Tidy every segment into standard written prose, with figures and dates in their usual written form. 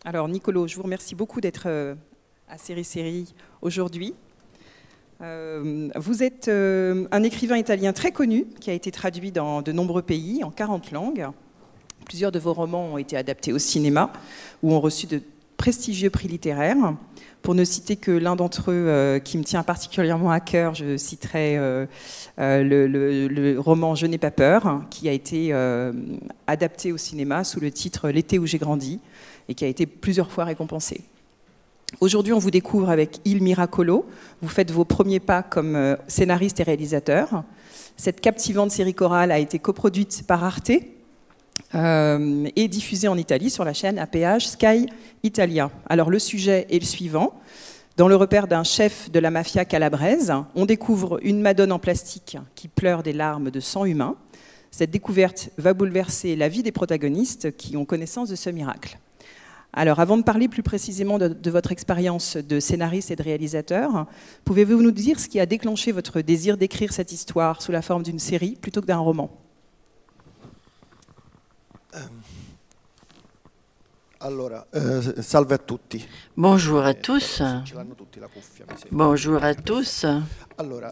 Alors, Niccolò, je vous remercie beaucoup d'être à Série aujourd'hui. Vous êtes un écrivain italien très connu qui a été traduit dans de nombreux pays, en 40 langues. Plusieurs de vos romans ont été adaptés au cinéma ou ont reçu de prestigieux prix littéraires. Pour ne citer que l'un d'entre eux qui me tient particulièrement à cœur, je citerai le roman Je n'ai pas peur, qui a été adapté au cinéma sous le titre L'été où j'ai grandi et qui a été plusieurs fois récompensé. Aujourd'hui, on vous découvre avec Il Miracolo. Vous faites vos premiers pas comme scénariste et réalisateur. Cette captivante série chorale a été coproduite par Arte et diffusée en Italie sur la chaîne à péage Sky Italia. Alors, le sujet est le suivant. Dans le repère d'un chef de la mafia calabraise, on découvre une madone en plastique qui pleure des larmes de sang humain. Cette découverte va bouleverser la vie des protagonistes qui ont connaissance de ce miracle. Alors, avant de parler plus précisément de votre expérience de scénariste et de réalisateur, pouvez-vous nous dire ce qui a déclenché votre désir d'écrire cette histoire sous la forme d'une série plutôt que d'un roman? Allora, salve a tutti. Bonjour à tous. Bonjour à tous. Allora,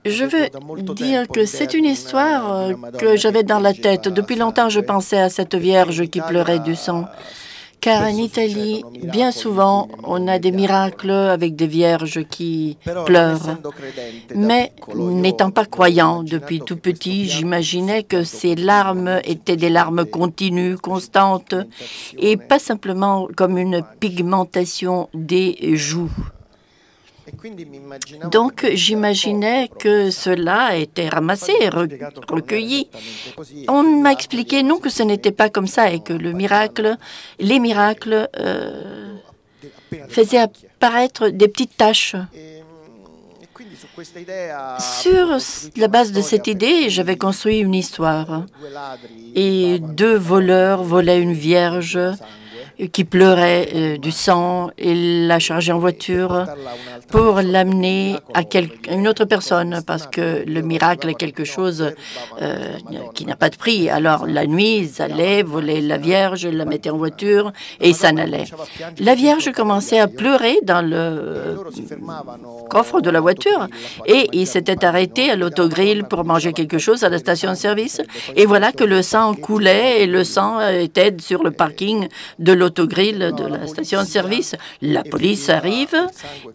je veux dire que c'est une histoire que j'avais dans la tête. Depuis longtemps, je pensais à cette Vierge qui pleurait du sang. Car en Italie, bien souvent, on a des miracles avec des vierges qui pleurent. Mais n'étant pas croyant depuis tout petit, j'imaginais que ces larmes étaient des larmes continues, constantes, et pas simplement comme une pigmentation des joues. Donc, j'imaginais que cela était ramassé, recueilli. On m'a expliqué non, que ce n'était pas comme ça et que les miracles faisaient apparaître des petites taches. Sur la base de cette idée, j'avais construit une histoire. Et 2 voleurs volaient une vierge qui pleurait du sang et l'a chargée en voiture pour l'amener à une autre personne, parce que le miracle est quelque chose qui n'a pas de prix. Alors, la nuit, ils allaient voler la Vierge, la mettaient en voiture et ils s'en allaient. La Vierge commençait à pleurer dans le coffre de la voiture et ils s'étaient arrêtés à l'autogrill pour manger quelque chose à la station-service. Et voilà que le sang coulait et le sang était sur le parking de l'autogrill de la station-service. La police arrive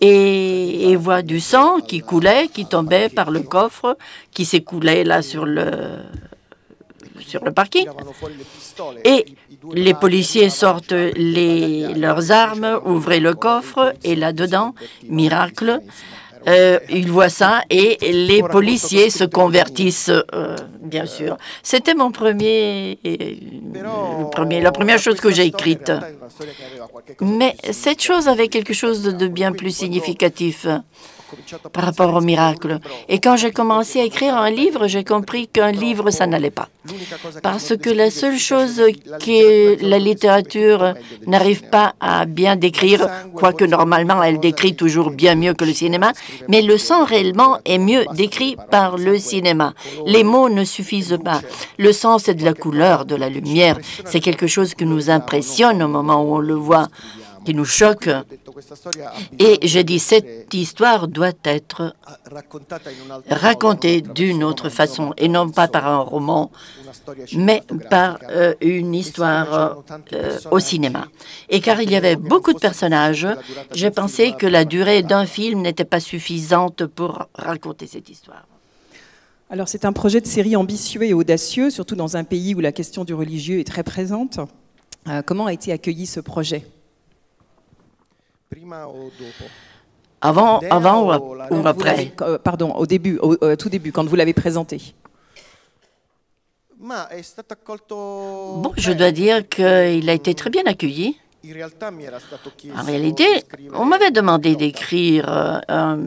et voit du sang qui coulait, qui tombait par le coffre, qui s'écoulait là sur le parking. Et les policiers sortent leurs armes, ouvrent le coffre et là-dedans, miracle, ils voient ça et les policiers se convertissent, bien sûr. C'était la première chose que j'ai écrite. Mais cette chose avait quelque chose de bien plus significatif par rapport au miracle. Et quand j'ai commencé à écrire un livre, j'ai compris qu'un livre, ça n'allait pas. Parce que la seule chose que la littérature n'arrive pas à bien décrire, quoique normalement elle décrit toujours bien mieux que le cinéma, mais le sang réellement est mieux décrit par le cinéma. Les mots ne suffisent pas. Le sang, c'est de la couleur, de la lumière. C'est quelque chose qui nous impressionne au moment où on le voit, qui nous choque. Et j'ai dit, cette histoire doit être racontée d'une autre façon, et non pas par un roman, mais par une histoire au cinéma. Et car il y avait beaucoup de personnages, j'ai pensé que la durée d'un film n'était pas suffisante pour raconter cette histoire. Alors, c'est un projet de série ambitieux et audacieux, surtout dans un pays où la question du religieux est très présente. Comment a été accueilli ce projet ? Avant ou après? Pardon, au tout début, quand vous l'avez présenté. Bon, je dois dire qu'il a été très bien accueilli. En réalité, on m'avait demandé d'écrire un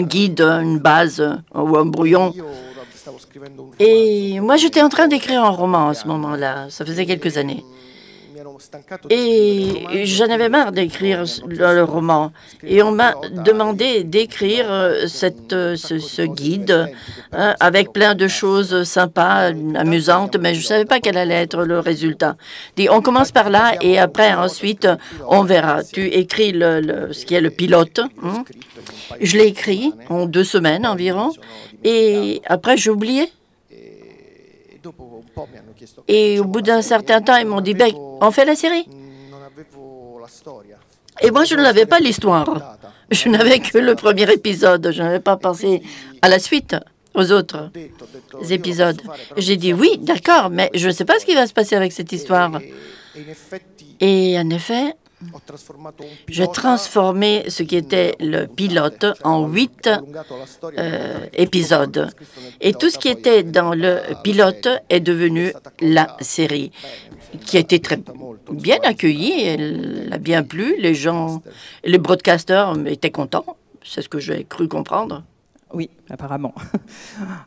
guide, une base ou un brouillon. Et moi, j'étais en train d'écrire un roman à ce moment-là. Ça faisait quelques années. Et j'en avais marre d'écrire le roman. Et on m'a demandé d'écrire ce guide avec plein de choses sympas, amusantes, mais je ne savais pas quel allait être le résultat. On commence par là et après, ensuite, on verra. Tu écris ce qui est le pilote. Je l'ai écrit en 2 semaines environ. Et après, j'ai oublié. Et au bout d'un certain temps, ils m'ont dit, ben, on fait la série. Et moi, je n'avais pas l'histoire. Je n'avais que le premier épisode. Je n'avais pas pensé à la suite, aux autres épisodes. J'ai dit, oui, d'accord, mais je ne sais pas ce qui va se passer avec cette histoire. Et en effet, j'ai transformé ce qui était le pilote en 8 épisodes. Et tout ce qui était dans le pilote est devenu la série, qui a été très bien accueillie. Elle a bien plu. Les gens, les broadcasters étaient contents. C'est ce que j'ai cru comprendre. Oui, apparemment.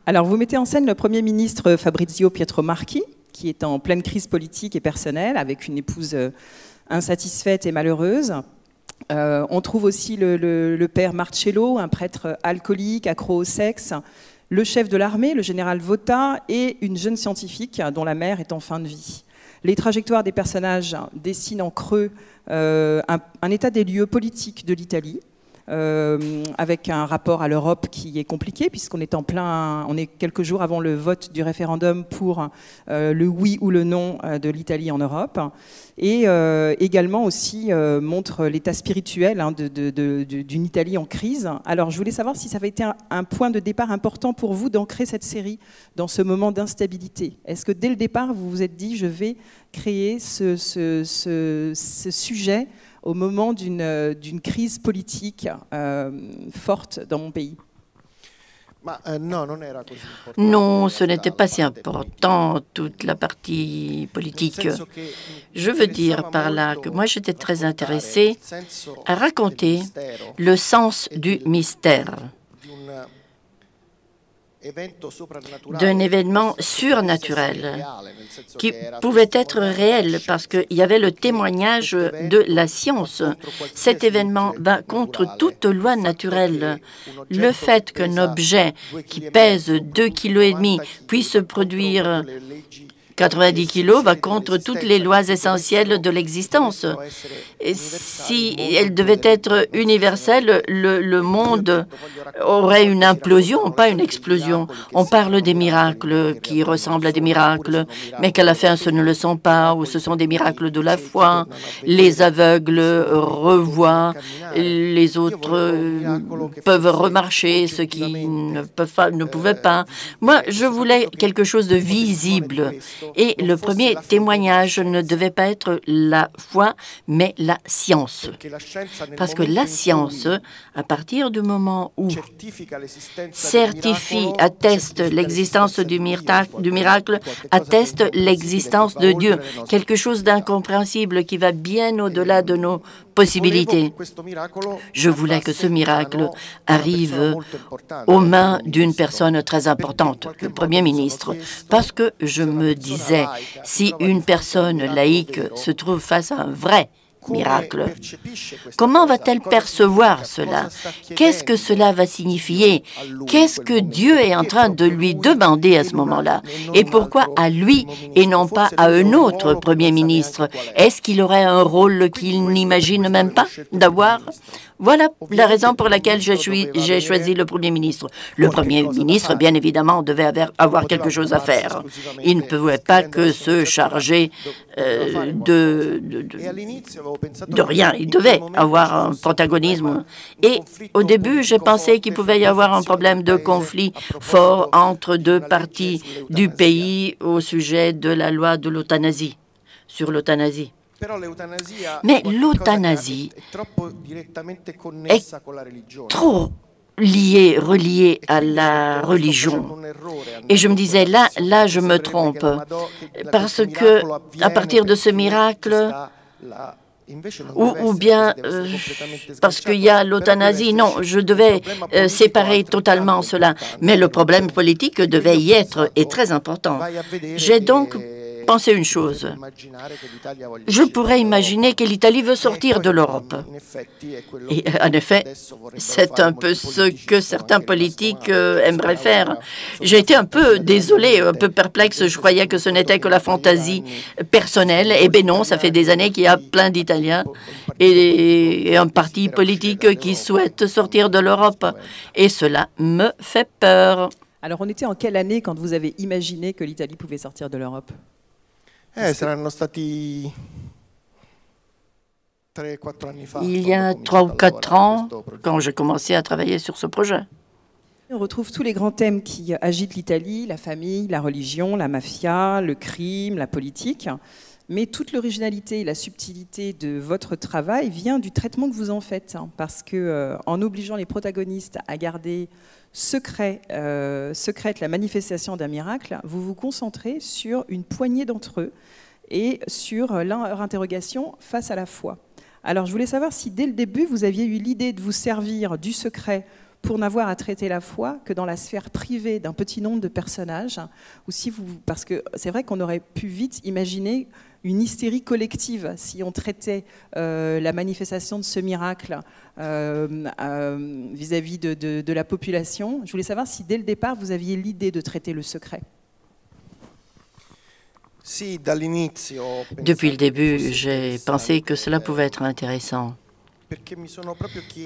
Alors, vous mettez en scène le Premier ministre Fabrizio Pietromarchi, qui est en pleine crise politique et personnelle, avec une épouse insatisfaite et malheureuse. On trouve aussi le père Marcello, un prêtre alcoolique, accro au sexe, le chef de l'armée, le général Vota, et une jeune scientifique dont la mère est en fin de vie. Les trajectoires des personnages dessinent en creux un état des lieux politiques de l'Italie, avec un rapport à l'Europe qui est compliqué, puisqu'on est on est quelques jours avant le vote du référendum pour le oui ou le non de l'Italie en Europe, et également aussi montre l'état spirituel d'une Italie en crise. Alors je voulais savoir si ça avait été un point de départ important pour vous d'ancrer cette série dans ce moment d'instabilité. Est-ce que dès le départ vous vous êtes dit je vais créer ce sujet au moment d'une crise politique forte dans mon pays? Non, ce n'était pas si important, toute la partie politique. Je veux dire par là que moi, j'étais très intéressée à raconter le sens du mystère, d'un événement surnaturel qui pouvait être réel parce qu'il y avait le témoignage de la science. Cet événement va contre toute loi naturelle. Le fait qu'un objet qui pèse 2,5 kg puisse produire 90 kilos va contre toutes les lois essentielles de l'existence. Si elle devait être universelle, le monde aurait une implosion, pas une explosion. On parle des miracles qui ressemblent à des miracles, mais qu'à la fin, ce ne le sont pas, ou ce sont des miracles de la foi. Les aveugles revoient, les autres peuvent remarcher, ceux qui ne pouvaient pas. Moi, je voulais quelque chose de visible. Et le premier témoignage ne devait pas être la foi, mais la science. Parce que la science, à partir du moment où certifie, atteste l'existence du miracle, atteste l'existence de Dieu, quelque chose d'incompréhensible qui va bien au-delà de nos possibilités. Je voulais que ce miracle arrive aux mains d'une personne très importante, le Premier ministre, parce que je me disais, si une personne laïque se trouve face à un vrai miracle, comment va-t-elle percevoir cela? Qu'est-ce que cela va signifier? Qu'est-ce que Dieu est en train de lui demander à ce moment-là? Et pourquoi à lui et non pas à un autre Premier ministre? Est-ce qu'il aurait un rôle qu'il n'imagine même pas d'avoir? Voilà la raison pour laquelle j'ai choisi le Premier ministre. Le Premier ministre, bien évidemment, devait avoir quelque chose à faire. Il ne pouvait pas que se charger de rien. Il devait avoir un protagonisme. Et au début, j'ai pensé qu'il pouvait y avoir un problème de conflit fort entre 2 parties du pays au sujet de la loi de l'euthanasie, sur l'euthanasie. Mais l'euthanasie est trop reliée à la religion. Et je me disais, là, je me trompe. Parce que, à partir de ce miracle, ou bien parce qu'il y a l'euthanasie. Non, je devais séparer totalement cela. Mais le problème politique devait y être et très important. J'ai donc penser une chose. Je pourrais imaginer que l'Italie veut sortir de l'Europe. Et en effet, c'est un peu ce que certains politiques aimeraient faire. J'ai été un peu désolée, un peu perplexe. Je croyais que ce n'était que la fantaisie personnelle. Eh bien non, ça fait des années qu'il y a plein d'Italiens et un parti politique qui souhaite sortir de l'Europe. Et cela me fait peur. Alors, on était en quelle année quand vous avez imaginé que l'Italie pouvait sortir de l'Europe? Saranno stati 3-4 anni fa. Il y a 3 ou 4 ans, quand j'ai commencé à travailler sur ce projet. On retrouve tous les grands thèmes qui agitent l'Italie, la famille, la religion, la mafia, le crime, la politique. Mais toute l'originalité et la subtilité de votre travail vient du traitement que vous en faites. Parce que, en obligeant les protagonistes à garder secrète la manifestation d'un miracle, vous vous concentrez sur une poignée d'entre eux et sur leur interrogation face à la foi. Alors, je voulais savoir si, dès le début, vous aviez eu l'idée de vous servir du secret pour n'avoir à traiter la foi que dans la sphère privée d'un petit nombre de personnages, ou si parce que c'est vrai qu'on aurait pu vite imaginer une hystérie collective si on traitait la manifestation de ce miracle vis-à-vis de la population. Je voulais savoir si dès le départ vous aviez l'idée de traiter le secret. Depuis le début, j'ai pensé que cela pouvait être intéressant.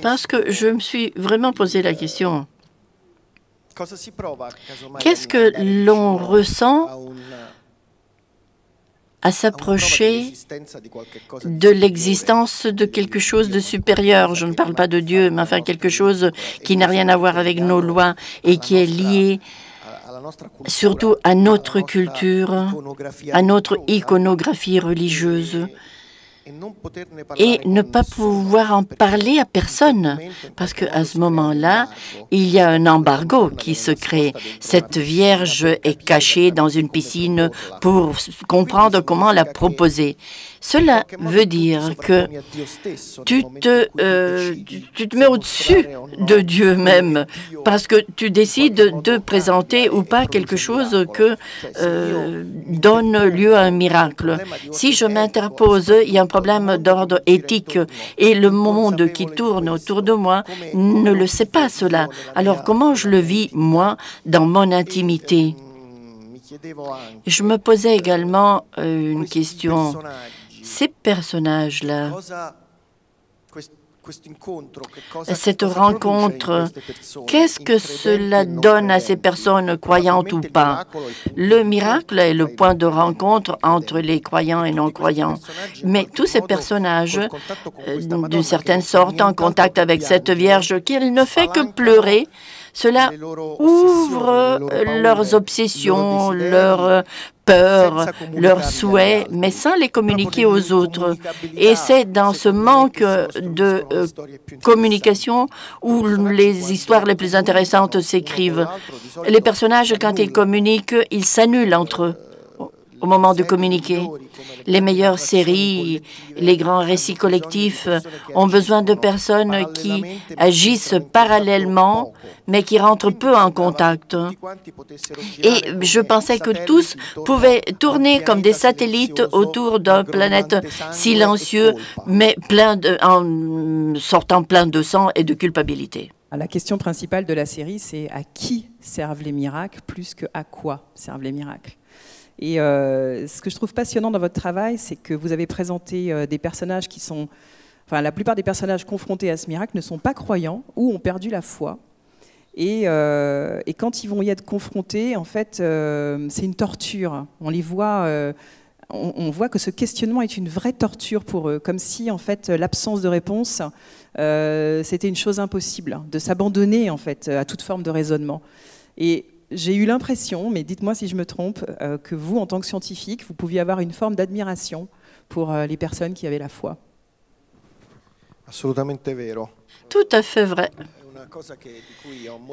Parce que je me suis vraiment posé la question, qu'est-ce que l'on ressent à s'approcher de l'existence de quelque chose de supérieur? Je ne parle pas de Dieu, mais enfin quelque chose qui n'a rien à voir avec nos lois et qui est lié surtout à notre culture, à notre iconographie religieuse, et ne pas pouvoir en parler à personne, parce qu'à ce moment-là, il y a un embargo qui se crée. Cette Vierge est cachée dans une piscine pour comprendre comment la proposer. Cela veut dire que tu te mets au-dessus de Dieu même, parce que tu décides de présenter ou pas quelque chose que donne lieu à un miracle. Si je m'interpose, il y a un problème d'ordre éthique et le monde qui tourne autour de moi ne le sait pas cela. Alors comment je le vis, moi, dans mon intimité? Je me posais également une question. Ces personnages-là, cette rencontre, qu'est-ce que cela donne à ces personnes croyantes ou pas? Le miracle est le point de rencontre entre les croyants et non-croyants. Mais tous ces personnages, d'une certaine sorte, en contact avec cette Vierge qui ne fait que pleurer, cela ouvre leurs obsessions, leurs peurs, leurs souhaits, mais sans les communiquer aux autres. Et c'est dans ce manque de communication où les histoires les plus intéressantes s'écrivent. Les personnages, quand ils communiquent, ils s'annulent entre eux au moment de communiquer. Les meilleures séries, les grands récits collectifs ont besoin de personnes qui agissent parallèlement, mais qui rentrent peu en contact. Et je pensais que tous pouvaient tourner comme des satellites autour d'une planète silencieux, mais en sortant plein de sang et de culpabilité. La question principale de la série, c'est à qui servent les miracles plus qu'à quoi servent les miracles. Et ce que je trouve passionnant dans votre travail, c'est que vous avez présenté des personnages qui sont... Enfin, la plupart des personnages confrontés à ce miracle ne sont pas croyants ou ont perdu la foi. Et quand ils vont y être confrontés, en fait, c'est une torture. On les voit... on voit que ce questionnement est une vraie torture pour eux, comme si, en fait, l'absence de réponse, c'était une chose impossible, de s'abandonner, en fait, à toute forme de raisonnement. Et j'ai eu l'impression, mais dites-moi si je me trompe, que vous, en tant que scientifique, vous pouviez avoir une forme d'admiration pour les personnes qui avaient la foi. Tout à fait vrai.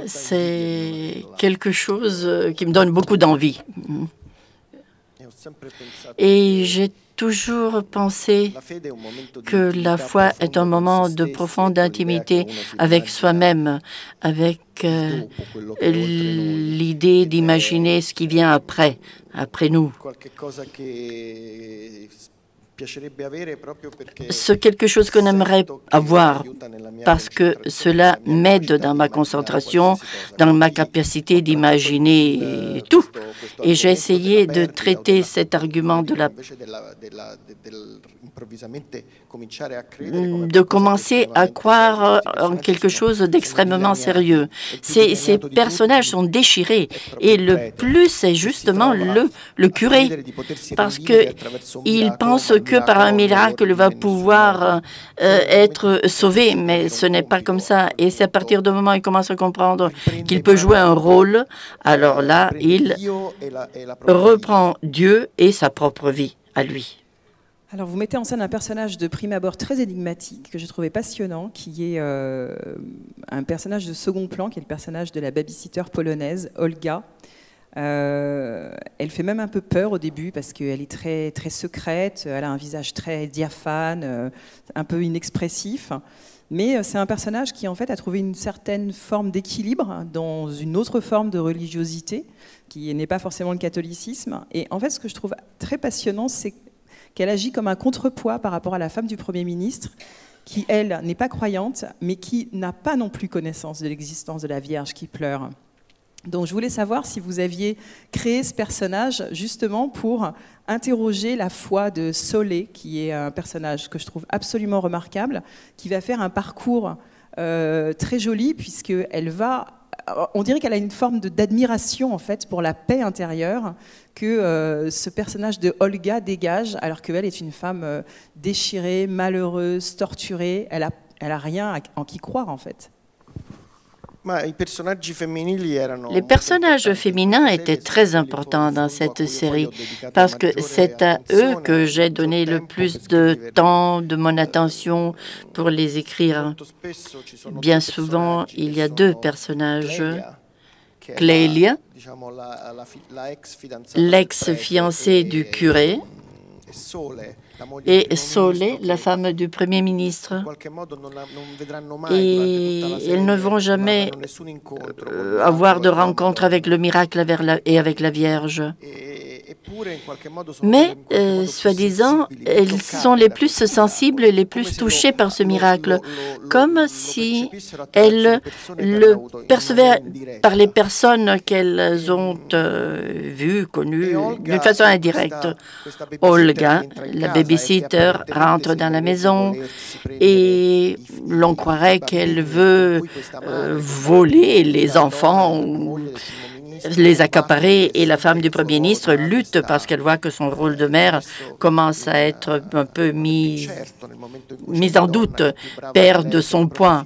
C'est quelque chose qui me donne beaucoup d'envie. Et j'ai toujours pensé que la foi est un moment de profonde intimité avec soi-même, avec l'idée d'imaginer ce qui vient après nous. C'est quelque chose qu'on aimerait avoir parce que cela m'aide dans ma concentration, dans ma capacité d'imaginer tout. Et j'ai essayé de traiter cet argument de commencer à croire en quelque chose d'extrêmement sérieux. Ces personnages sont déchirés et le plus, c'est justement le curé, parce qu'il pense que par un miracle, il va pouvoir être sauvé, mais ce n'est pas comme ça. Et c'est à partir du moment où il commence à comprendre qu'il peut jouer un rôle, alors là, il reprend Dieu et sa propre vie à lui. Alors, vous mettez en scène un personnage de prime abord très énigmatique, que j'ai trouvé passionnant, qui est un personnage de second plan, qui est le personnage de la babysitter polonaise, Olga. Elle fait même un peu peur au début, parce qu'elle est très, très secrète, elle a un visage très diaphane, un peu inexpressif. Mais c'est un personnage qui, en fait, a trouvé une certaine forme d'équilibre dans une autre forme de religiosité, qui n'est pas forcément le catholicisme. Et en fait, ce que je trouve très passionnant, c'est qu'elle agit comme un contrepoids par rapport à la femme du Premier ministre, qui, elle, n'est pas croyante, mais qui n'a pas non plus connaissance de l'existence de la Vierge qui pleure. Donc je voulais savoir si vous aviez créé ce personnage justement pour interroger la foi de Solé, qui est un personnage que je trouve absolument remarquable, qui va faire un parcours très joli, puisqu'elle va... On dirait qu'elle a une forme d'admiration en fait pour la paix intérieure que ce personnage de Olga dégage, alors qu'elle est une femme déchirée, malheureuse, torturée. Elle a rien en qui croire en fait. Les personnages féminins étaient très importants dans cette série parce que c'est à eux que j'ai donné le plus de temps, de mon attention pour les écrire. Bien souvent, il y a deux personnages. Clélia, l'ex-fiancée du curé, et Solé, la femme du Premier ministre. Et ils ne vont jamais avoir de rencontre avec le miracle et avec la Vierge. Mais, soi-disant, elles sont les plus sensibles et les plus touchées par ce miracle, comme si elles le percevaient par les personnes qu'elles ont vues, connues, d'une façon indirecte. Olga, la babysitter, rentre dans la maison et l'on croirait qu'elle veut voler les enfants ou les accaparer, et la femme du Premier ministre lutte parce qu'elle voit que son rôle de mère commence à être un peu mis en doute, perd de son poids,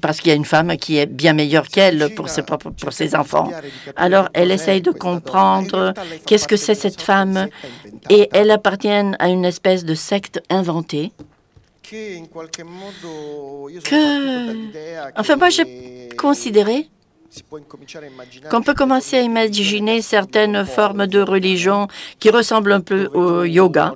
parce qu'il y a une femme qui est bien meilleure qu'elle pour ses enfants. Alors, elle essaye de comprendre qu'est-ce que c'est cette femme, et elle appartient à une espèce de secte inventée. Enfin, moi, j'ai considéré qu'on peut commencer à imaginer certaines formes de religion qui ressemblent un peu au yoga.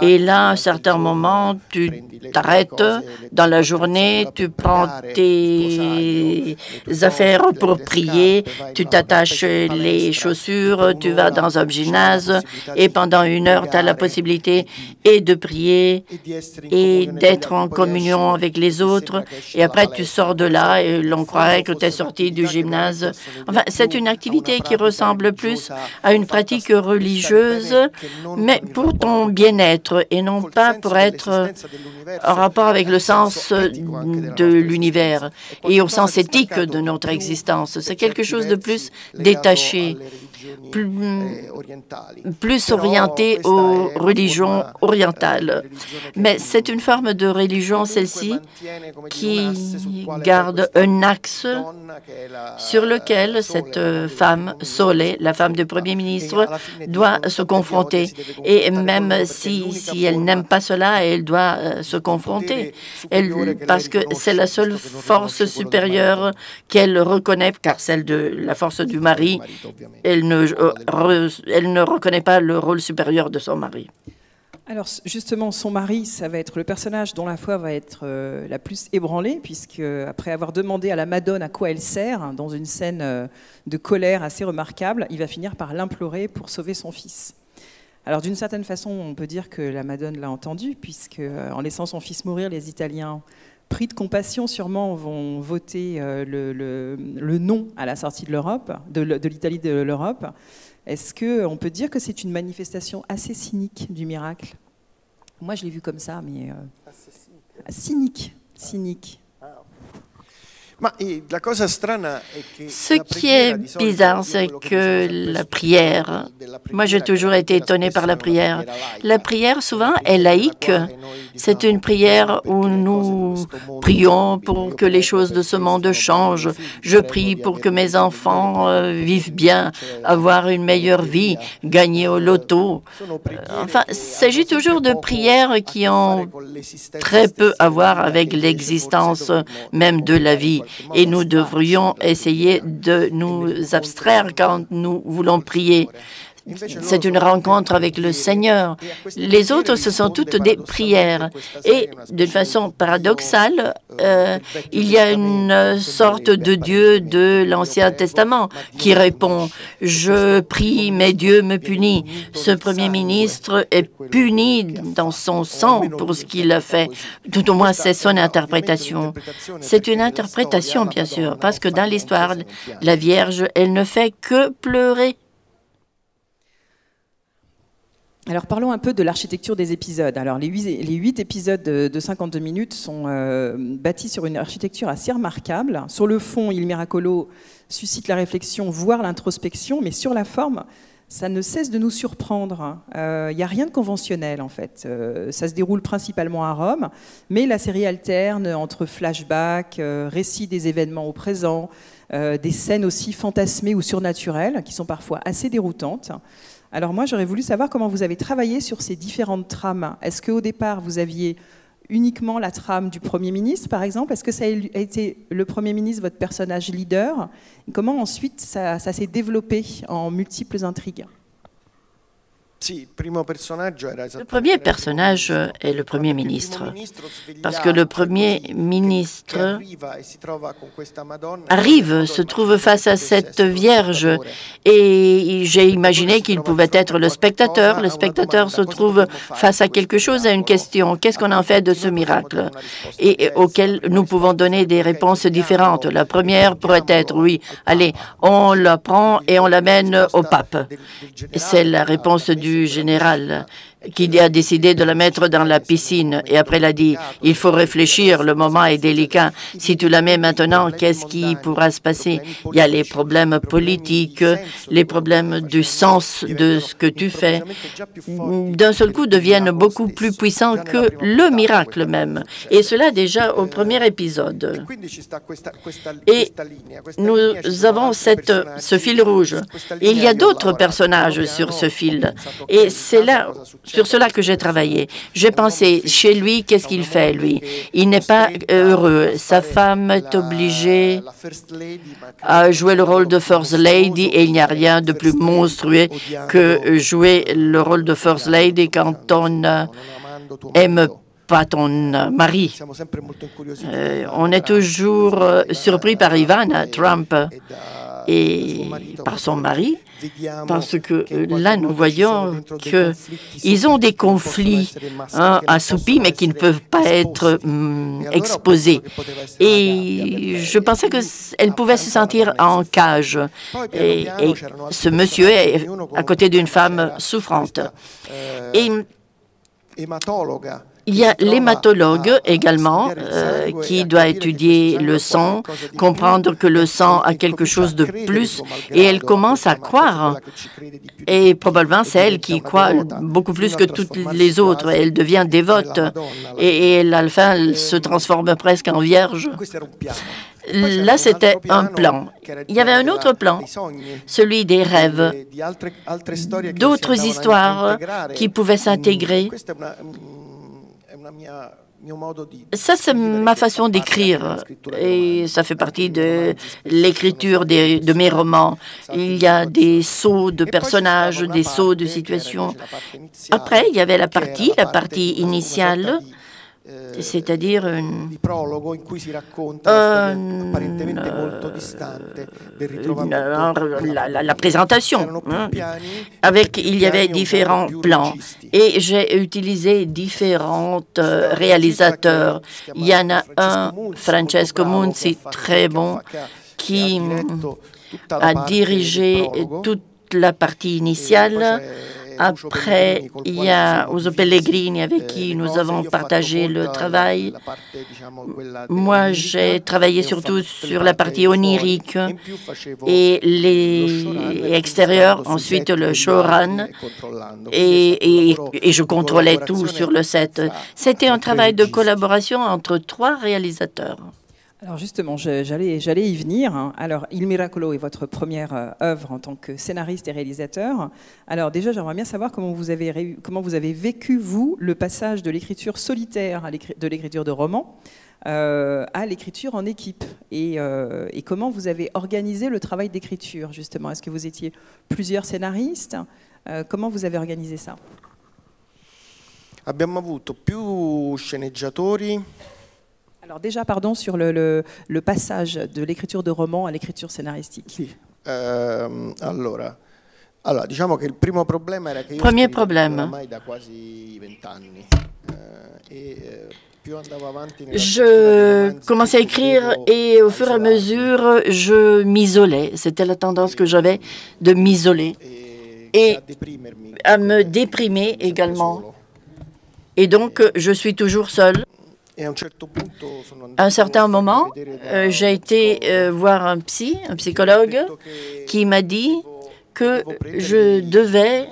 Et là, à un certain moment, tu t'arrêtes dans la journée, tu prends tes affaires pour prier, tu t'attaches les chaussures, tu vas dans un gymnase et pendant 1 heure, tu as la possibilité et de prier et d'être en communion avec les autres. Et après, tu sors de là et l'on croirait que tu es sorti du gymnase. Enfin, c'est une activité qui ressemble plus à une pratique religieuse, mais pour ton bien-être et non pas pour être en rapport avec le sens de l'univers et au sens éthique de notre existence. C'est quelque chose de plus détaché, plus orienté aux religions orientales. Mais c'est une forme de religion, celle-ci, qui garde un axe sur lequel cette femme, Solé, la femme du Premier ministre, doit se confronter. Et même si elle n'aime pas cela, elle doit se confronter. Parce que c'est la seule force supérieure qu'elle reconnaît, car celle de la force du mari, elle elle ne reconnaît pas le rôle supérieur de son mari. Alors justement, son mari, ça va être le personnage dont la foi va être la plus ébranlée, puisque après avoir demandé à la Madone à quoi elle sert, dans une scène de colère assez remarquable, il va finir par l'implorer pour sauver son fils. Alors d'une certaine façon, on peut dire que la Madone l'a entendu, puisque en laissant son fils mourir, les Italiens, pris de compassion sûrement, vont voter le non à la sortie de l'Europe, de l'Italie de l'Europe. Est-ce qu'on peut dire que c'est une manifestation assez cynique du miracle? Moi, je l'ai vu comme ça, mais cynique. Ce qui est bizarre, c'est que la prière, moi j'ai toujours été étonnée par la prière. La prière, souvent, est laïque. C'est une prière où nous prions pour que les choses de ce monde changent. Je prie pour que mes enfants vivent bien, avoir une meilleure vie, gagner au loto. Enfin, il s'agit toujours de prières qui ont très peu à voir avec l'existence même de la vie. Et nous devrions essayer de nous abstraire quand nous voulons prier. C'est une rencontre avec le Seigneur. Les autres, ce sont toutes des prières. Et d'une façon paradoxale, il y a une sorte de Dieu de l'Ancien Testament qui répond « Je prie, mais Dieu me punit ». Ce Premier ministre est puni dans son sang pour ce qu'il a fait. Tout au moins, c'est son interprétation. C'est une interprétation, bien sûr, parce que dans l'histoire, la Vierge, elle ne fait que pleurer. Alors parlons un peu de l'architecture des épisodes. Alors les 8 épisodes de 52 minutes sont bâtis sur une architecture assez remarquable. Sur le fond, Il Miracolo suscite la réflexion, voire l'introspection, mais sur la forme, ça ne cesse de nous surprendre. Il n'y a rien de conventionnel en fait. Ça se déroule principalement à Rome, mais la série alterne entre flashbacks, récits des événements au présent, des scènes aussi fantasmées ou surnaturelles, qui sont parfois assez déroutantes. Alors moi, j'aurais voulu savoir comment vous avez travaillé sur ces différentes trames. Est-ce qu'au départ, vous aviez uniquement la trame du Premier ministre, par exemple? Est-ce que ça a été le Premier ministre, votre personnage leader? Comment ensuite ça s'est développé en multiples intrigues? Le premier personnage est le Premier ministre, parce que le Premier ministre arrive, se trouve face à cette Vierge, et j'ai imaginé qu'il pouvait être le spectateur. Le spectateur se trouve face à quelque chose, à une question. Qu'est-ce qu'on en fait de ce miracle? Et auquel nous pouvons donner des réponses différentes. La première pourrait être, oui, allez, on la prend et on l'amène au pape. C'est la réponse du général qui a décidé de la mettre dans la piscine. Et après, il a dit, il faut réfléchir, le moment est délicat. Si tu la mets maintenant, qu'est-ce qui pourra se passer? Il y a les problèmes politiques, les problèmes du sens de ce que tu fais. D'un seul coup, deviennent beaucoup plus puissants que le miracle même. Et cela déjà au premier épisode. Et nous avons ce fil rouge. Et il y a d'autres personnages sur ce fil. Et c'est là, sur cela que j'ai travaillé. J'ai pensé, chez lui, qu'est-ce qu'il fait, lui? Il n'est pas heureux. Sa femme est obligée à jouer le rôle de First Lady et il n'y a rien de plus monstrueux que jouer le rôle de First Lady quand on n'aime pas ton mari. On est toujours surpris par Ivana Trump et par son mari, parce que là, nous voyons qu'ils ont des conflits assoupis, mais qui ne peuvent pas être exposés. Et je pensais qu'elle pouvait se sentir en cage. Et ce monsieur est à côté d'une femme souffrante. Et il y a l'hématologue également qui doit étudier le sang, comprendre que le sang a quelque chose de plus et elle commence à croire. Et probablement c'est elle qui croit beaucoup plus que toutes les autres. Elle devient dévote et à la fin elle se transforme presque en vierge. Là, c'était un plan. Il y avait un autre plan, celui des rêves, d'autres histoires qui pouvaient s'intégrer. Ça, c'est ma façon d'écrire et ça fait partie de l'écriture de mes romans. Il y a des sauts de personnages, des sauts de situations. Après, il y avait la partie initiale, c'est-à-dire la présentation. Il y avait différents plans et j'ai utilisé différents réalisateurs. Il y en a un, Francesco Munzi, très bon, qui a dirigé toute la partie initiale. Après, il y a Uso Pellegrini avec qui nous avons partagé le travail. Moi, j'ai travaillé surtout sur la partie onirique et les extérieurs, ensuite le showrun, et je contrôlais tout sur le set. C'était un travail de collaboration entre 3 réalisateurs. Alors justement, j'allais y venir. Alors, Il Miracolo est votre première œuvre en tant que scénariste et réalisateur. Alors déjà, j'aimerais bien savoir comment vous avez vécu, vous, le passage de l'écriture solitaire de l'écriture de romans à l'écriture en équipe et comment vous avez organisé le travail d'écriture, justement. Est-ce que vous étiez plusieurs scénaristes? Comment vous avez organisé ça? Abbiamo avuto più sceneggiatori. Alors déjà, pardon, sur le passage de l'écriture de roman à l'écriture scénaristique. Sì. Allora, diciamo che il primo problema era che io Premier scrivevo problème. ormai da quasi 20 anni. Più andavo avanti nella Je commençais à écrire et au fur et à mesure, je m'isolais. C'était la tendance que j'avais de m'isoler et à me déprimer également. Et donc, je suis toujours seule. À un certain moment, j'ai été voir un psychologue, qui m'a dit que je devais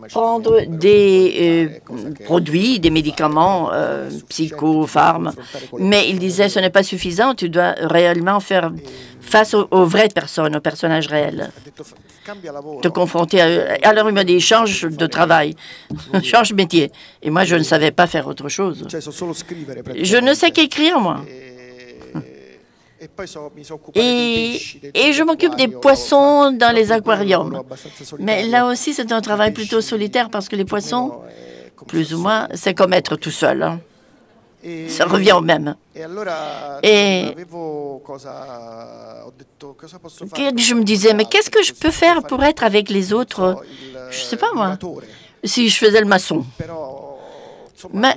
prendre des produits, des médicaments, psychopharmes, mais il disait ce n'est pas suffisant, tu dois réellement faire face aux vraies personnes, aux personnages réels, te confronter à eux. Alors il m'a dit change de travail, change de métier. Et moi je ne savais pas faire autre chose. Je ne sais qu'écrire moi. Et je m'occupe des poissons dans les aquariums. Mais là aussi, c'est un travail plutôt solitaire parce que les poissons, plus ou moins, c'est comme être tout seul. Hein. Ça revient au même. Et je me disais, mais qu'est-ce que je peux faire pour être avec les autres? Je ne sais pas, moi. Si je faisais le maçon. Mais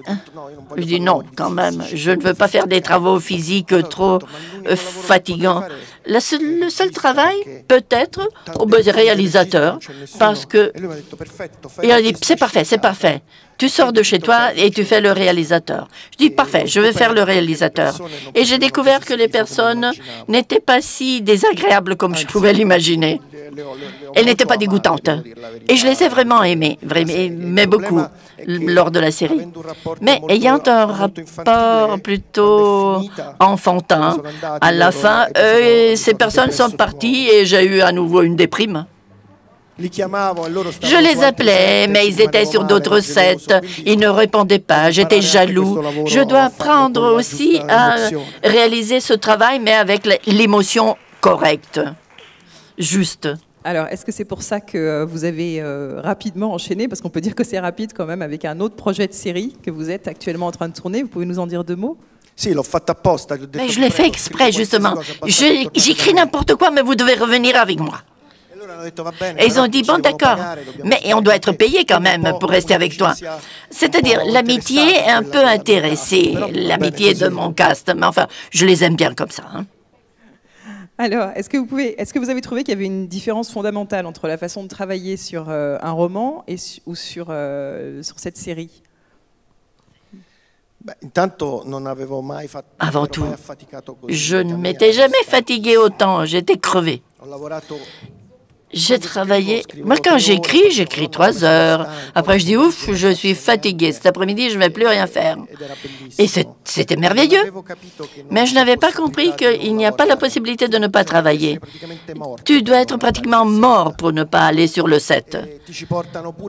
je dis non, quand même, je ne veux pas faire des travaux physiques trop fatigants. Le seul travail, peut-être, au réalisateur, parce que il a dit c'est parfait, c'est parfait. Tu sors de chez toi et tu fais le réalisateur. Je dis parfait, je vais faire le réalisateur. Et j'ai découvert que les personnes n'étaient pas si désagréables comme je pouvais l'imaginer. Elles n'étaient pas dégoûtantes. Et je les ai vraiment aimées, mais beaucoup, lors de la série. Mais ayant un rapport plutôt enfantin, à la fin, ces personnes sont parties et j'ai eu à nouveau une déprime. Je les appelais, mais ils étaient sur d'autres sets. Ils ne répondaient pas. J'étais jaloux. Je dois apprendre aussi à réaliser ce travail, mais avec l'émotion correcte, juste. Alors, est-ce que c'est pour ça que vous avez rapidement enchaîné, parce qu'on peut dire que c'est rapide quand même, avec un autre projet de série que vous êtes actuellement en train de tourner? Vous pouvez nous en dire 2 mots? Mais je l'ai fait exprès, justement. J'écris n'importe quoi, mais vous devez revenir avec moi. Et ils ont dit, bon, d'accord, mais on doit être payé quand même pour rester avec toi. C'est-à-dire, l'amitié est un peu intéressée, l'amitié de mon cast, mais enfin, je les aime bien comme ça. Hein. Alors, est-ce que vous avez trouvé qu'il y avait une différence fondamentale entre la façon de travailler sur un roman ou sur cette série? Avant tout, je ne m'étais jamais fatigué autant, j'étais crevé. J'ai travaillé. Moi, quand j'écris 3 heures. Après, je dis, ouf, je suis fatiguée. Cet après-midi, je ne vais plus rien faire. Et c'était merveilleux. Mais je n'avais pas compris qu'il n'y a pas la possibilité de ne pas travailler. Tu dois être pratiquement mort pour ne pas aller sur le set.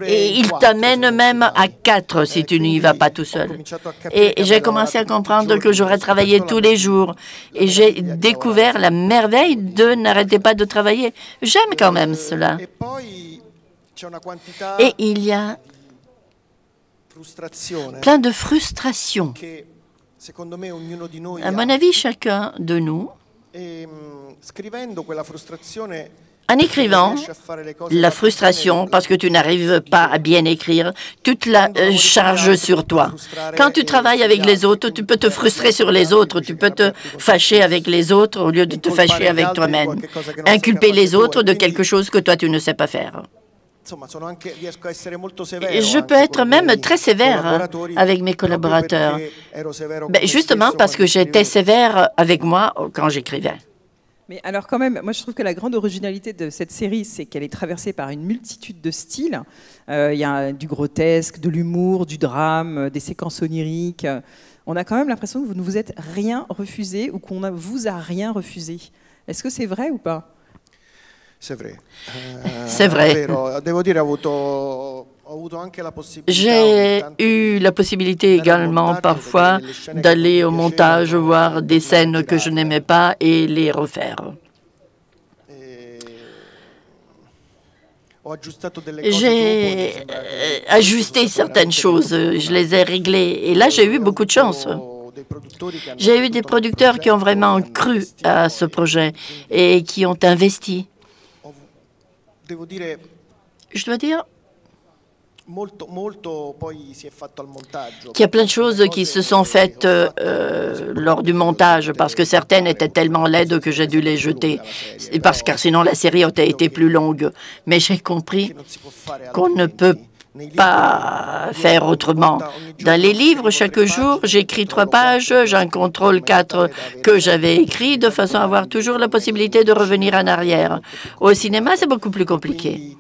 Et ils t'amènent même à 4 si tu n'y vas pas tout seul. Et j'ai commencé à comprendre que j'aurais travaillé tous les jours. Et j'ai découvert la merveille de n'arrêter pas de travailler. J'aime quand même cela. Et il y a plein de frustrations. À mon avis, chacun de nous, en écrivant, la frustration, parce que tu n'arrives pas à bien écrire, toute la charge sur toi. Quand tu travailles avec les autres, tu peux te frustrer sur les autres, tu peux te fâcher avec les autres au lieu de te fâcher avec toi-même. Inculper les autres de quelque chose que toi, tu ne sais pas faire. Je peux être même très sévère avec mes collaborateurs, justement parce que j'étais sévère avec moi quand j'écrivais. Mais alors quand même, moi je trouve que la grande originalité de cette série, c'est qu'elle est traversée par une multitude de styles. Il y a du grotesque, de l'humour, du drame, des séquences oniriques. On a quand même l'impression que vous ne vous êtes rien refusé ou qu'on vous a rien refusé. Est-ce que c'est vrai ou pas? C'est vrai. C'est vrai. J'ai eu la possibilité également parfois d'aller au montage, voir des scènes que je n'aimais pas et les refaire. J'ai ajusté certaines choses, je les ai réglées et là j'ai eu beaucoup de chance. J'ai eu des producteurs qui ont vraiment cru à ce projet et qui ont investi. Je dois dire qu'il y a plein de choses qui se sont faites lors du montage, parce que certaines étaient tellement laides que j'ai dû les jeter, car sinon la série aurait été plus longue. Mais j'ai compris qu'on ne peut pas faire autrement. Dans les livres, chaque jour, j'écris 3 pages, j'en contrôle 4 que j'avais écrits, de façon à avoir toujours la possibilité de revenir en arrière. Au cinéma, c'est beaucoup plus compliqué.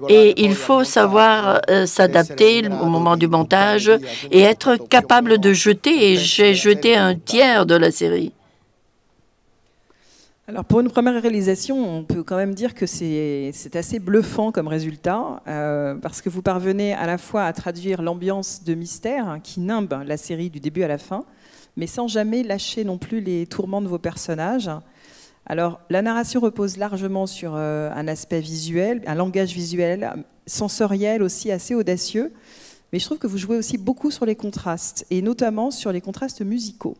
Et il faut savoir s'adapter au moment du montage et être capable de jeter. Et j'ai jeté un tiers de la série. Alors pour une première réalisation, on peut quand même dire que c'est assez bluffant comme résultat, parce que vous parvenez à la fois à traduire l'ambiance de mystère qui nimbe la série du début à la fin, mais sans jamais lâcher non plus les tourments de vos personnages. Alors la narration repose largement sur un aspect visuel, un langage visuel, sensoriel aussi assez audacieux, mais je trouve que vous jouez aussi beaucoup sur les contrastes, et notamment sur les contrastes musicaux.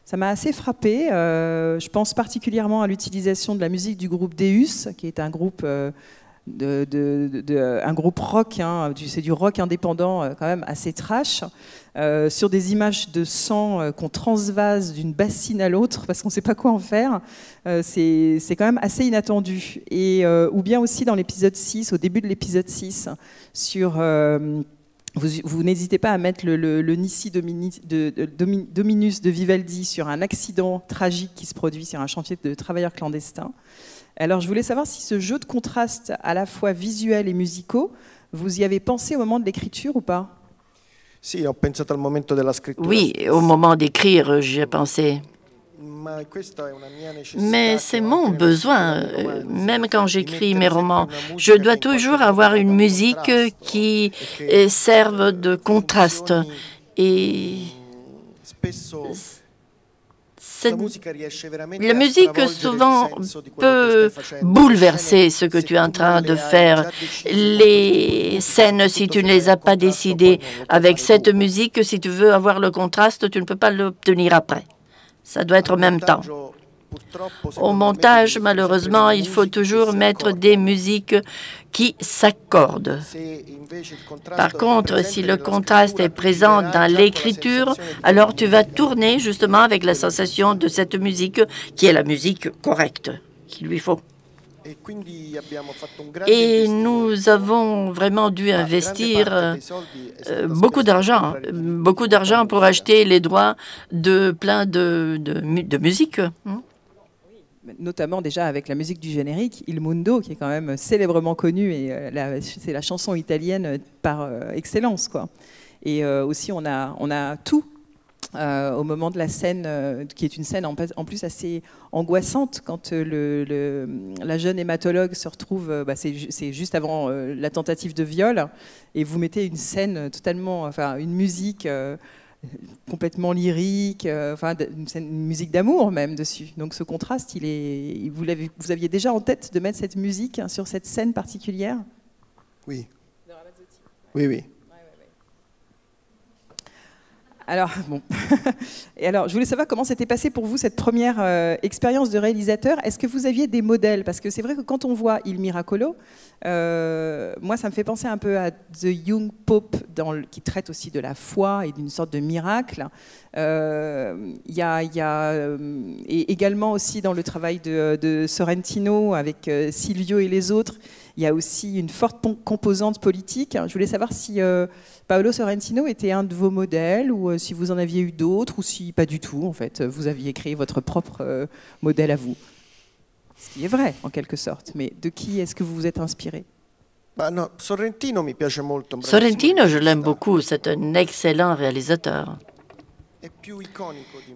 Ça m'a assez frappé. Je pense particulièrement à l'utilisation de la musique du groupe Deus, qui est un groupe, un groupe rock, hein, c'est du rock indépendant quand même assez trash, sur des images de sang qu'on transvase d'une bassine à l'autre parce qu'on ne sait pas quoi en faire. C'est quand même assez inattendu. Et, ou bien aussi dans l'épisode 6, au début de l'épisode 6, sur... Vous n'hésitez pas à mettre le Nisi Dominus de Vivaldi sur un accident tragique qui se produit sur un chantier de travailleurs clandestins. Alors, je voulais savoir si ce jeu de contrastes à la fois visuels et musicaux, vous y avez pensé au moment de l'écriture ou pas? Oui, au moment d'écrire, j'y ai pensé. Mais c'est mon besoin, même quand j'écris mes romans. Je dois toujours avoir une musique qui serve de contraste. Et la musique, souvent, peut bouleverser ce que tu es en train de faire. Les scènes, si tu ne les as pas décidées avec cette musique, si tu veux avoir le contraste, tu ne peux pas l'obtenir après. Ça doit être en même temps. Au montage, malheureusement, il faut toujours mettre des musiques qui s'accordent. Par contre, si le contraste est présent dans l'écriture, alors tu vas tourner justement avec la sensation de cette musique qui est la musique correcte qu'il lui faut. Et nous avons vraiment dû investir beaucoup d'argent pour acheter les droits de plein de musique. notamment déjà avec la musique du générique, Il Mundo, qui est quand même célèbrement connue, et c'est la chanson italienne par excellence, quoi. Et aussi, on a tout au moment de la scène, qui est une scène en plus assez angoissante, quand la jeune hématologue se retrouve, c'est juste avant la tentative de viol, et vous mettez une scène totalement, enfin une musique complètement lyrique, une musique d'amour même dessus. Donc ce contraste, vous aviez déjà en tête de mettre cette musique sur cette scène particulière? Oui. Oui, oui. Alors, bon. Et alors, je voulais savoir comment s'était passé pour vous cette première expérience de réalisateur. Est-ce que vous aviez des modèles? Parce que c'est vrai que quand on voit Il Miracolo, moi, ça me fait penser un peu à The Young Pope, qui traite aussi de la foi et d'une sorte de miracle. Et également aussi dans le travail de Sorrentino avec Silvio et les autres, il y a aussi une forte composante politique. Je voulais savoir si Paolo Sorrentino était un de vos modèles, ou si vous en aviez eu d'autres, ou si pas du tout, en fait, vous aviez créé votre propre modèle à vous. Ce qui est vrai, en quelque sorte. Mais de qui est-ce que vous vous êtes inspiré? Sorrentino, je l'aime beaucoup, c'est un excellent réalisateur.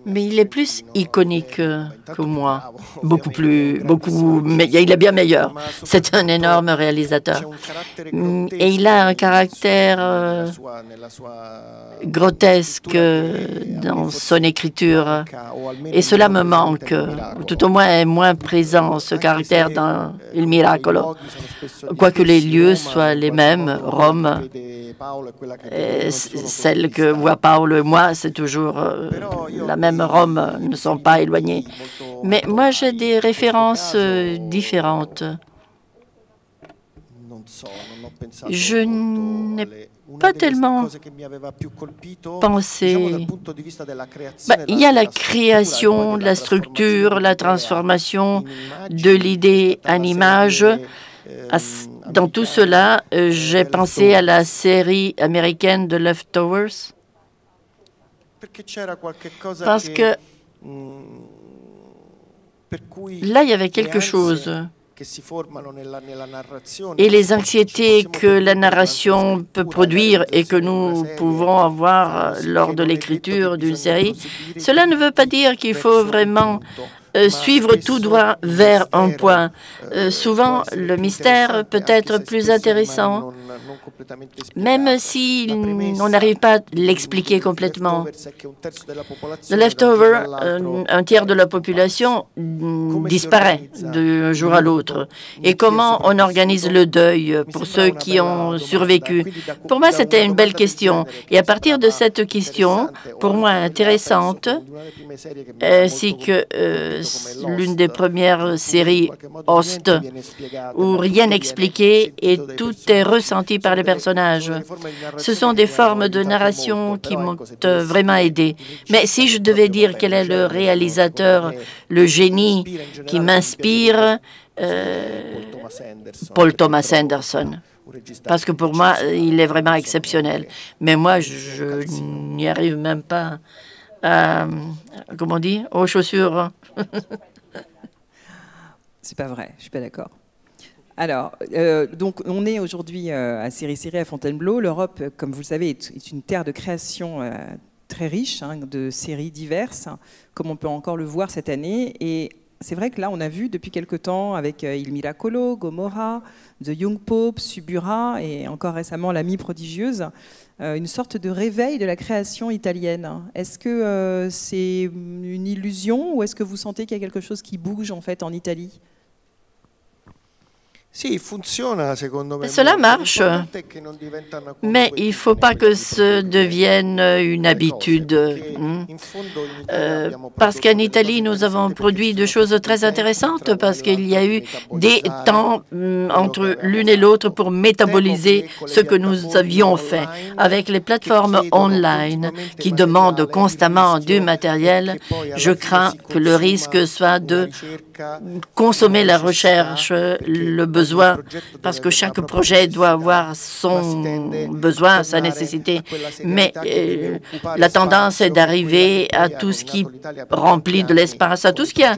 Mais il est plus iconique que moi, mais il est bien meilleur. C'est un énorme réalisateur. Et il a un caractère grotesque dans son écriture. Et cela me manque, tout au moins est moins présent, ce caractère dans Il Miracolo. Quoique les lieux soient les mêmes, Rome, celle que voit Paolo et moi, c'est toujours la même Rome, ne sont pas éloignés. Mais moi, j'ai des références différentes. Je n'ai pas tellement pensé. Il y a la création, la structure, la transformation de l'idée en image. Dans tout cela, j'ai pensé à la série américaine de Leftovers. Parce que là, il y avait quelque chose. Et les anxiétés que la narration peut produire et que nous pouvons avoir lors de l'écriture d'une série, cela ne veut pas dire qu'il faut vraiment suivre tout droit vers un point. Souvent, le mystère peut être plus intéressant, même si on n'arrive pas à l'expliquer complètement. The Leftover, un tiers de la population disparaît d'un jour à l'autre. Et comment on organise le deuil pour ceux qui ont survécu? Pour moi, c'était une belle question. Et à partir de cette question, pour moi intéressante, ainsi que l'une des premières séries Host, où rien n'est expliqué et tout est ressenti par les personnages. Ce sont des formes de narration qui m'ont vraiment aidé. Mais si je devais dire quel est le réalisateur, le génie qui m'inspire, Paul Thomas Anderson. Parce que pour moi, il est vraiment exceptionnel. Mais moi, je n'y arrive même pas à, comment on dit, aux chaussures. C'est pas vrai, je suis pas d'accord. Alors, donc, on est aujourd'hui à Céry-Céry, à Fontainebleau. L'Europe, comme vous le savez, est une terre de création très riche, de séries diverses, comme on peut encore le voir cette année. Et c'est vrai que là, on a vu depuis quelque temps avec Il Miracolo, Gomorrah, The Young Pope, Subura et encore récemment L'Amie prodigieuse, une sorte de réveil de la création italienne. Est-ce que c'est une illusion ou est-ce que vous sentez qu'il y a quelque chose qui bouge en fait en Italie? Cela marche, mais il ne faut pas que ce devienne une habitude. Parce qu'en Italie, nous avons produit des choses très intéressantes, parce qu'il y a eu des temps entre l'une et l'autre pour métaboliser ce que nous avions fait. Avec les plateformes online qui demandent constamment du matériel, je crains que le risque soit de consommer la recherche, le besoin besoins, parce que chaque projet doit avoir son besoin, sa nécessité. Mais la tendance est d'arriver à tout ce qui remplit de l'espace, à tout ce qui a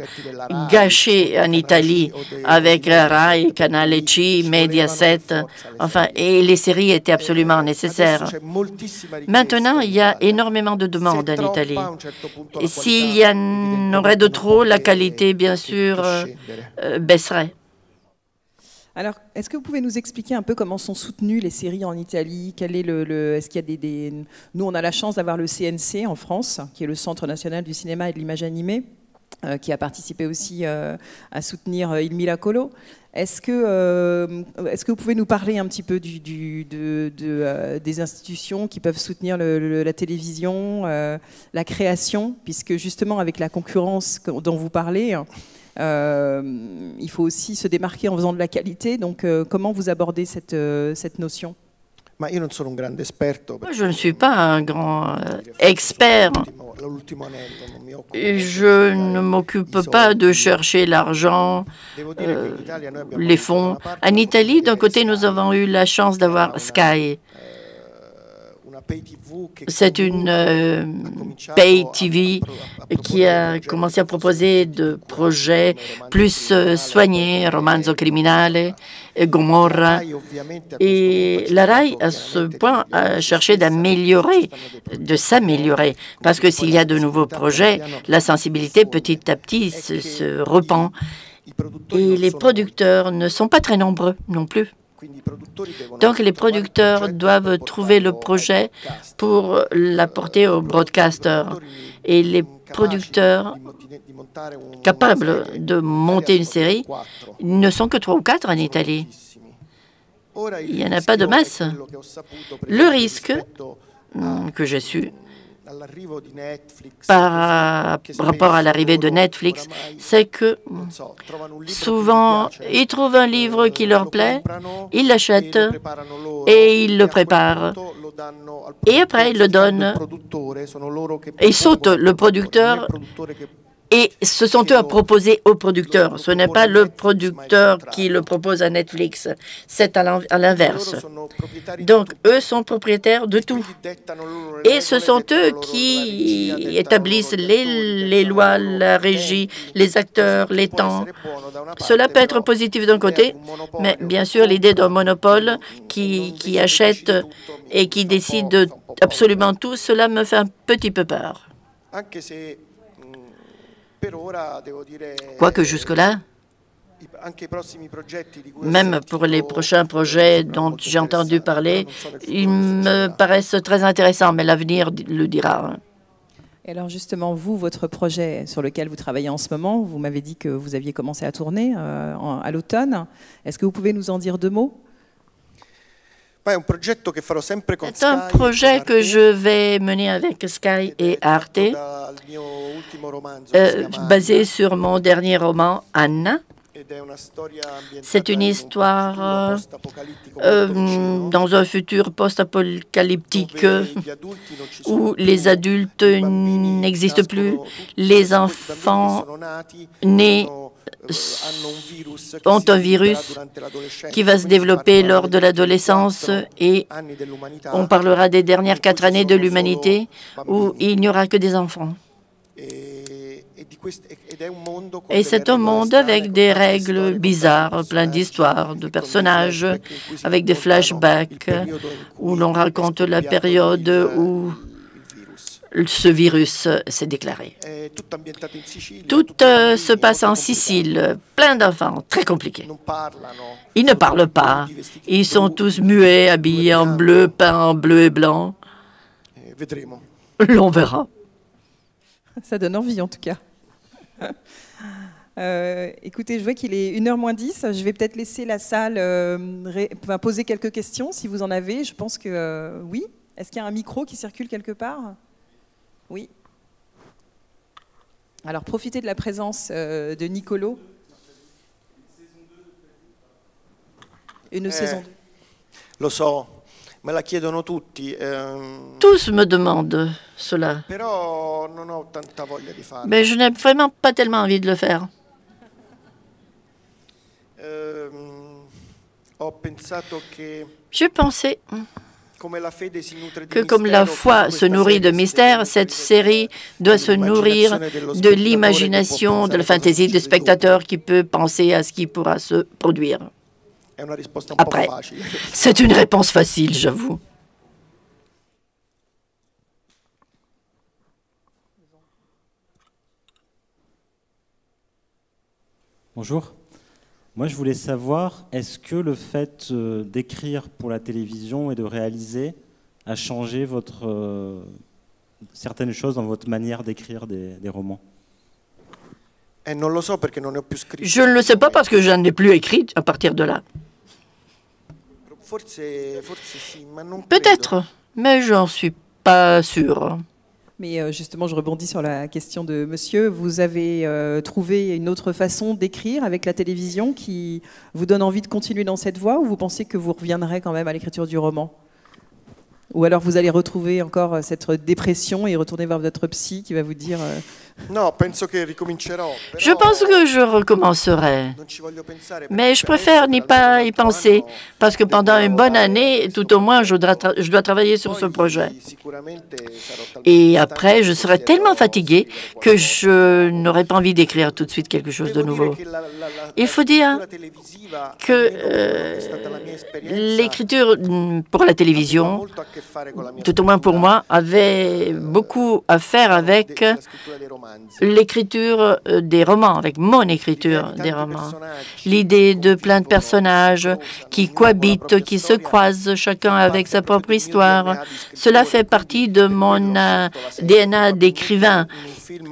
gâché en Italie avec Rai, Canal+, Mediaset, enfin, et les séries étaient absolument nécessaires. Maintenant, il y a énormément de demandes en Italie. Et s'il y en aurait de trop, la qualité, bien sûr, baisserait. Alors, est-ce que vous pouvez nous expliquer un peu comment sont soutenues les séries en Italie? Quel est est-ce qu'il y a des... Nous, on a la chance d'avoir le CNC en France, qui est le Centre national du cinéma et de l'image animée, qui a participé aussi à soutenir Il Miracolo. Est-ce que vous pouvez nous parler un petit peu des institutions qui peuvent soutenir la télévision, la création, puisque justement avec la concurrence dont vous parlez, il faut aussi se démarquer en faisant de la qualité. Donc comment vous abordez cette notion? Ma io non sono un grande esperto. Moi, je ne suis pas un grand expert. Je ne m'occupe pas de chercher l'argent, les fonds. En Italie, d'un côté, nous avons eu la chance d'avoir Sky. C'est une pay TV qui a commencé à proposer de projets plus soignés, Romanzo Criminale, Gomorra. Et la RAI, à ce point, a cherché d'améliorer, de s'améliorer, parce que s'il y a de nouveaux projets, la sensibilité petit à petit se repent. Et les producteurs ne sont pas très nombreux non plus. Donc les producteurs doivent trouver le projet pour l'apporter aux broadcasters. Et les producteurs capables de monter une série ne sont que 3 ou 4 en Italie. Il n'y en a pas de masse. Le risque que j'ai su par rapport à l'arrivée de Netflix, c'est que souvent, ils trouvent un livre qui leur plaît, ils l'achètent et ils le préparent. Et après, ils le donnent. Ils sautent le producteur. Et ce sont eux à proposer au producteur. Ce n'est pas le producteur qui le propose à Netflix. C'est à l'inverse. Donc, eux sont propriétaires de tout. Et ce sont eux qui établissent les lois, la régie, les acteurs, les temps. Cela peut être positif d'un côté, mais bien sûr, l'idée d'un monopole qui achète et qui décide absolument tout, cela me fait un petit peu peur. Quoique jusque-là, même pour les prochains projets dont j'ai entendu parler, ils me paraissent très intéressants, mais l'avenir le dira. Et alors justement, vous, votre projet sur lequel vous travaillez en ce moment, vous m'avez dit que vous aviez commencé à tourner à l'automne. Est-ce que vous pouvez nous en dire 2 mots? C'est un projet que je vais mener avec Sky et Arte, basé sur mon dernier roman, Anna. C'est une histoire dans un futur post-apocalyptique où les adultes n'existent plus, les enfants nés ont un virus qui va se développer lors de l'adolescence et on parlera des dernières 4 années de l'humanité où il n'y aura que des enfants. Et c'est un monde avec des règles bizarres, plein d'histoires, de personnages, avec des flashbacks où l'on raconte la période où ce virus s'est déclaré. Tout se passe en Sicile, plein d'enfants, très compliqué. Ils ne parlent pas, ils sont tous muets, habillés en bleu, peints en bleu et blanc. L'on verra. Ça donne envie en tout cas. Écoutez, je vois qu'il est 1h moins 10. Je vais peut-être laisser la salle poser quelques questions si vous en avez. Je pense que oui. Est-ce qu'il y a un micro qui circule quelque part? Oui. Alors, profitez de la présence de Niccolò. Une saison 2. Lo so, me la chiedono tutti. Tous me demandent cela. Però non ho tanta voglia di farlo. Mais je n'ai vraiment pas tellement envie de le faire. J'ai pensé que comme la foi se nourrit de mystère, cette série doit se nourrir de l'imagination, de la fantaisie du spectateur qui peut penser à ce qui pourra se produire après. C'est une réponse facile, j'avoue. Bonjour. Moi, je voulais savoir, est-ce que le fait d'écrire pour la télévision et de réaliser a changé certaines choses dans votre manière d'écrire des romans? Je ne le sais pas parce que je n'en ai plus écrit à partir de là. Peut-être, mais je n'en suis pas sûr. Mais justement, je rebondis sur la question de monsieur. Vous avez trouvé une autre façon d'écrire avec la télévision qui vous donne envie de continuer dans cette voie, ou vous pensez que vous reviendrez quand même à l'écriture du roman? Ou alors vous allez retrouver encore cette dépression et retourner vers votre psy qui va vous dire... Je pense que je recommencerai, mais je préfère n'y pas y penser, parce que pendant une bonne année, tout au moins, je dois travailler sur ce projet. Et après, je serai tellement fatiguée que je n'aurai pas envie d'écrire tout de suite quelque chose de nouveau. Il faut dire que l'écriture pour la télévision, tout au moins pour moi, avait beaucoup à faire avec l'écriture des romans, avec mon écriture des romans. L'idée de plein de personnages qui cohabitent, qui se croisent, chacun avec sa propre histoire. Cela fait partie de mon DNA d'écrivain.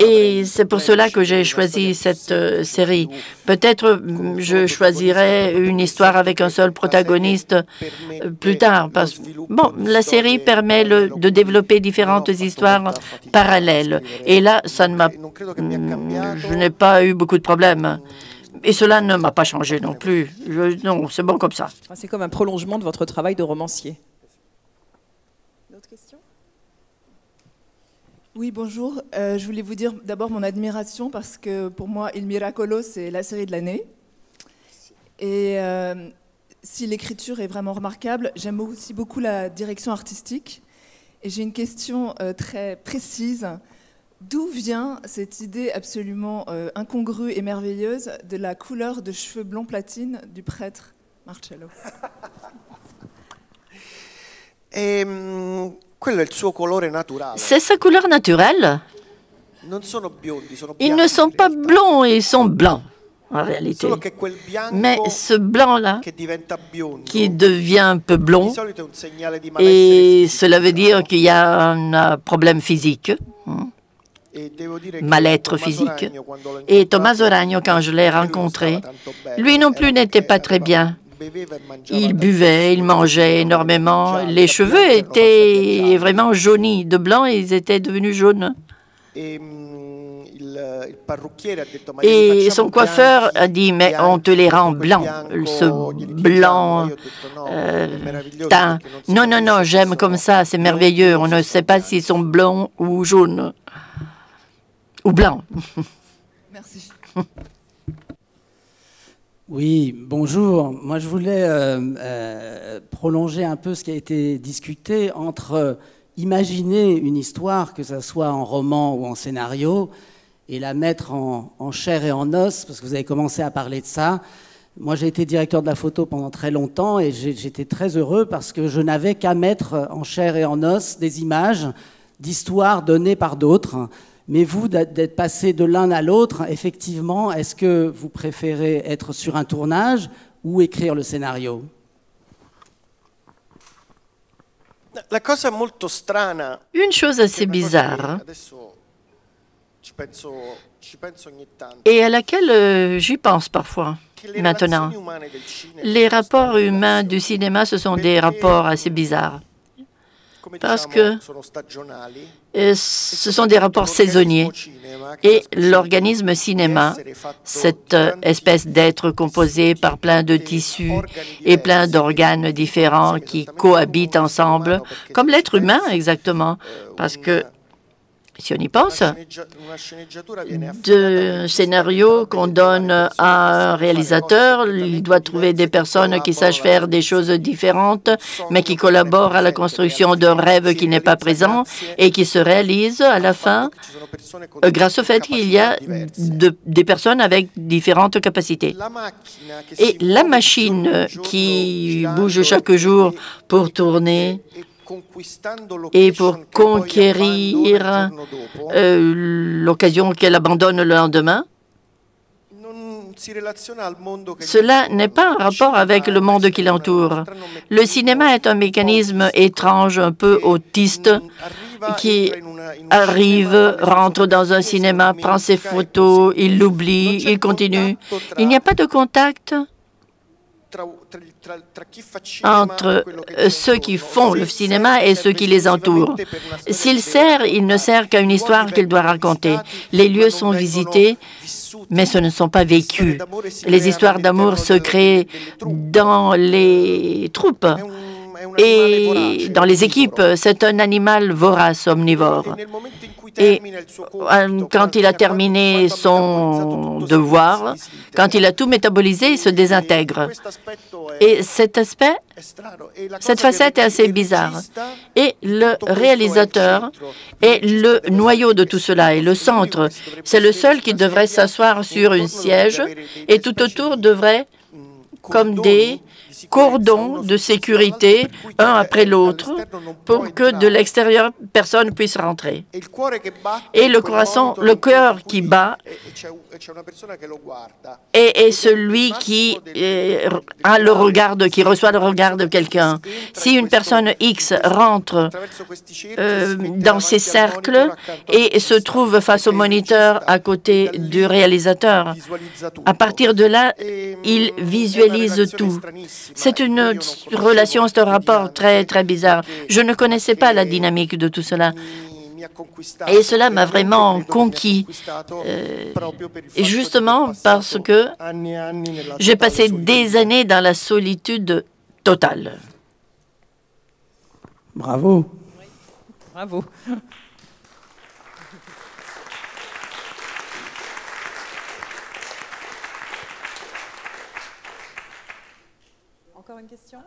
Et c'est pour cela que j'ai choisi cette série. Peut-être je choisirai une histoire avec un seul protagoniste plus tard. Bon, la série permet de développer différentes histoires parallèles. Et là, je n'ai pas eu beaucoup de problèmes. Et cela ne m'a pas changé non plus. Non, c'est bon comme ça. C'est comme un prolongement de votre travail de romancier. D'autres questions? Oui, bonjour. Je voulais vous dire d'abord mon admiration parce que pour moi, Il Miracolo, c'est la série de l'année. Et si l'écriture est vraiment remarquable, j'aime aussi beaucoup la direction artistique. Et j'ai une question très précise. D'où vient cette idée absolument incongrue et merveilleuse de la couleur de cheveux blond platine du prêtre Marcello? C'est sa couleur naturelle. Ils ne sont pas blonds, ils sont blancs, en réalité. Mais ce blanc-là, qui devient un peu blond, et cela veut dire qu'il y a un problème physique, mal-être physique. Et Tommaso Ragno, quand je l'ai rencontré, lui non plus n'était pas très bien. Il buvait, il mangeait énormément. Les cheveux étaient vraiment jaunis de blanc et ils étaient devenus jaunes. Et son coiffeur a dit, mais on te les rend blancs, ce blanc teint. Non, non, non, j'aime comme ça, c'est merveilleux. On ne sait pas s'ils sont blonds ou jaunes. Ou blancs. Merci. Oui, bonjour. Moi, je voulais prolonger un peu ce qui a été discuté entre imaginer une histoire, que ce soit en roman ou en scénario, et la mettre en chair et en os, parce que vous avez commencé à parler de ça. Moi, j'ai été directeur de la photo pendant très longtemps et j'étais très heureux parce que je n'avais qu'à mettre en chair et en os des images d'histoires données par d'autres. Mais vous, d'être passé de l'un à l'autre, effectivement, est-ce que vous préférez être sur un tournage ou écrire le scénario? Une chose assez bizarre, et à laquelle j'y pense parfois maintenant. Les rapports humains du cinéma, ce sont des rapports assez bizarres. Parce que ce sont des rapports saisonniers. Et l'organisme cinéma, cette espèce d'être composé par plein de tissus et plein d'organes différents qui cohabitent ensemble, comme l'être humain exactement, parce que Si on y pense, de scénarios qu'on donne à un réalisateur, il doit trouver des personnes qui sachent faire des choses différentes, mais qui collaborent à la construction d'un rêve qui n'est pas présent et qui se réalise à la fin grâce au fait qu'il y a des personnes avec différentes capacités. Et la machine qui bouge chaque jour pour tourner et pour conquérir l'occasion qu'elle abandonne le lendemain, cela n'est pas un rapport avec le monde qui l'entoure. Le cinéma est un mécanisme étrange, un peu autiste, qui arrive, rentre dans un cinéma, prend ses photos, il l'oublie, il continue. Il n'y a pas de contact entre ceux qui font le cinéma et ceux qui les entourent. S'il sert, il ne sert qu'à une histoire qu'il doit raconter. Les lieux sont visités, mais ce ne sont pas vécus. Les histoires d'amour se créent dans les troupes et dans les équipes. C'est un animal vorace, omnivore. Et quand il a terminé son devoir, quand il a tout métabolisé, il se désintègre. Et cet aspect, cette facette est assez bizarre. Et le réalisateur est le noyau de tout cela, et le centre. C'est le seul qui devrait s'asseoir sur un siège, et tout autour devrait, comme des cordons de sécurité, un après l'autre, pour que de l'extérieur, personne ne puisse rentrer. Et le cœur qui bat est celui qui a le regard, qui reçoit le regard de quelqu'un. Si une personne X rentre dans ces cercles et se trouve face au moniteur à côté du réalisateur, à partir de là, il visualise tout. C'est une relation, c'est un rapport très, très bizarre. Je ne connaissais pas la dynamique de tout cela. Et cela m'a vraiment conquis, justement parce que j'ai passé des années dans la solitude totale. Bravo. Bravo. Encore une question?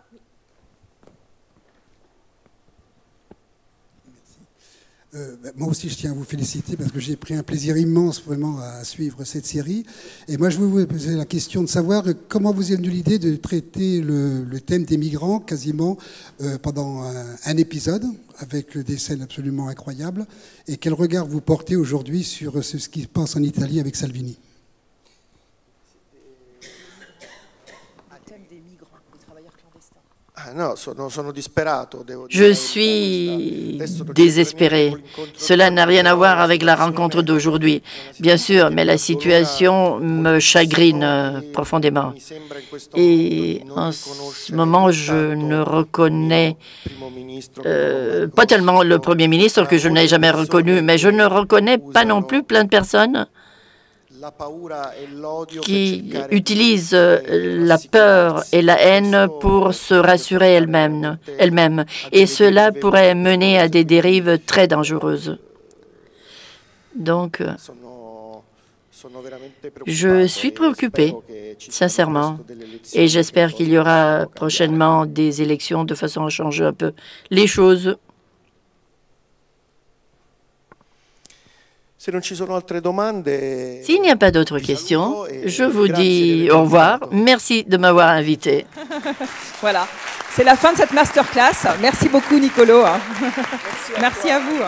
Moi aussi, je tiens à vous féliciter parce que j'ai pris un plaisir immense vraiment à suivre cette série. Et moi, je voulais vous poser la question de savoir comment vous est venue l'idée de traiter le thème des migrants quasiment pendant un épisode avec des scènes absolument incroyables. Et quel regard vous portez aujourd'hui sur ce qui se passe en Italie avec Salvini? Je suis désespéré. Cela n'a rien à voir avec la rencontre d'aujourd'hui, bien sûr, mais la situation me chagrine profondément. Et en ce moment, je ne reconnais pas tellement le Premier ministre, que je n'ai jamais reconnu, mais je ne reconnais pas non plus plein de personnes qui utilisent la peur et la haine pour se rassurer elles-mêmes. Et cela pourrait mener à des dérives très dangereuses. Donc, je suis préoccupé, sincèrement, et j'espère qu'il y aura prochainement des élections de façon à changer un peu les choses. S'il n'y a pas d'autres questions, je vous dis au revoir. Merci de m'avoir invité. Voilà, c'est la fin de cette masterclass. Merci beaucoup, Niccolò. Merci à vous.